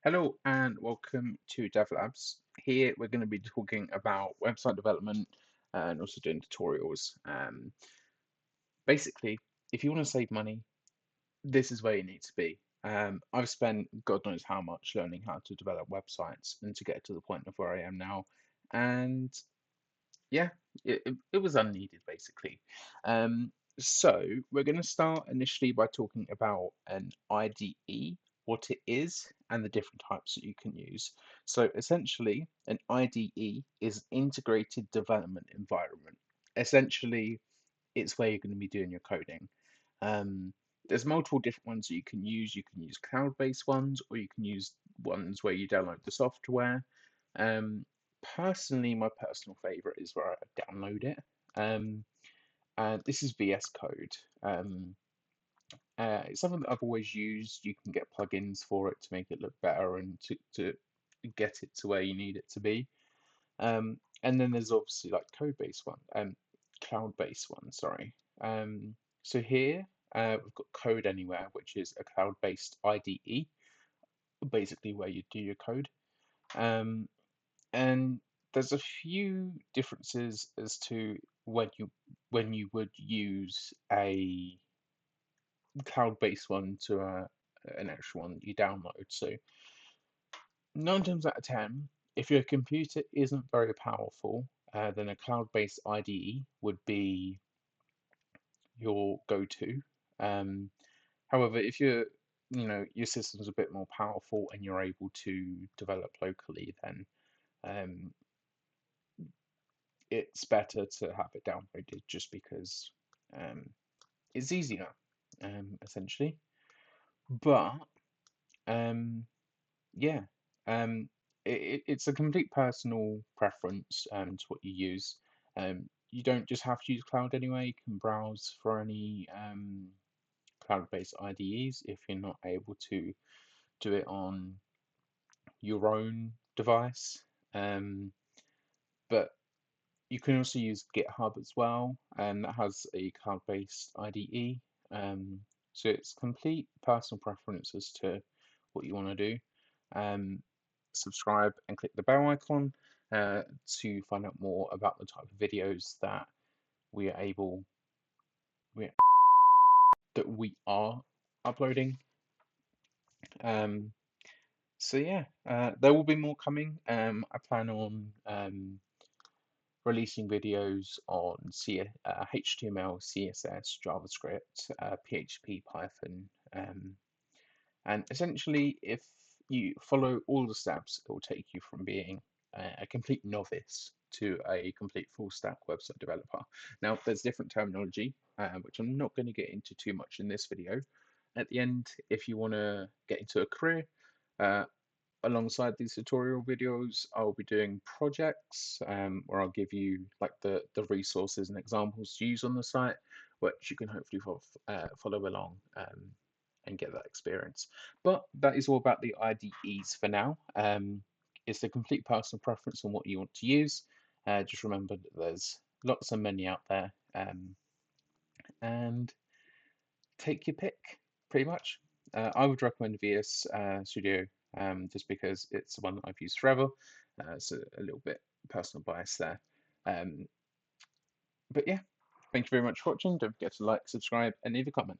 Hello and welcome to DevLabs. Here we're going to be talking about website development and also doing tutorials. Basically, if you want to save money, this is where you need to be. I've spent God knows how much learning how to develop websites and to get to the point of where I am now. And yeah, it was unneeded basically. Um, so we're going to start initially by talking about an IDE, what it is, and the different types that you can use. So essentially, an IDE is integrated development environment. Essentially, it's where you're going to be doing your coding. Um, there's multiple different ones that you can use. You can use cloud-based ones, or you can use ones where you download the software. Um, Personally, my personal favorite is where I download it. Um, this is VS Code. It's something that I've always used. You can get plugins for it to make it look better and to get it to where you need it to be. And then there's obviously like code-based one, cloud-based one, sorry. So here we've got Code Anywhere, which is a cloud-based IDE, basically where you do your code. Um, and there's a few differences as to when you would use a cloud-based one to an actual one that you download. So 9 times out of 10, if your computer isn't very powerful, then a cloud-based IDE would be your go-to. Um, However, if your system's a bit more powerful and you're able to develop locally, then um, it's better to have it downloaded just because um, it's easier, essentially. But um, yeah, it's a complete personal preference to what you use. You don't just have to use cloud anyway. You can browse for any cloud-based IDEs if you're not able to do it on your own device. Um, but you can also use GitHub as well, and that has a cloud-based IDE. So it's complete personal preference as to what you want to do. Um, Subscribe and click the bell icon to find out more about the type of videos that we are able we, that we are uploading. Um, so yeah, there will be more coming. I plan on releasing videos on HTML, CSS, JavaScript, PHP, Python, and essentially, if you follow all the steps, it will take you from being a complete novice to a complete full stack website developer. Now, there's different terminology, which I'm not going to get into too much in this video. At the end, if you want to get into a career, uh, alongside these tutorial videos, I'll be doing projects where I'll give you like the resources and examples to use on the site, which you can hopefully follow along and get that experience. But that is all about the IDEs for now. It's a complete personal preference on what you want to use. Just remember that there's lots of many out there, and take your pick, pretty much. I would recommend VS Studio just because it's the one that I've used forever. So a little bit personal bias there. Um, but yeah, thank you very much for watching. Don't forget to like, subscribe, and leave a comment.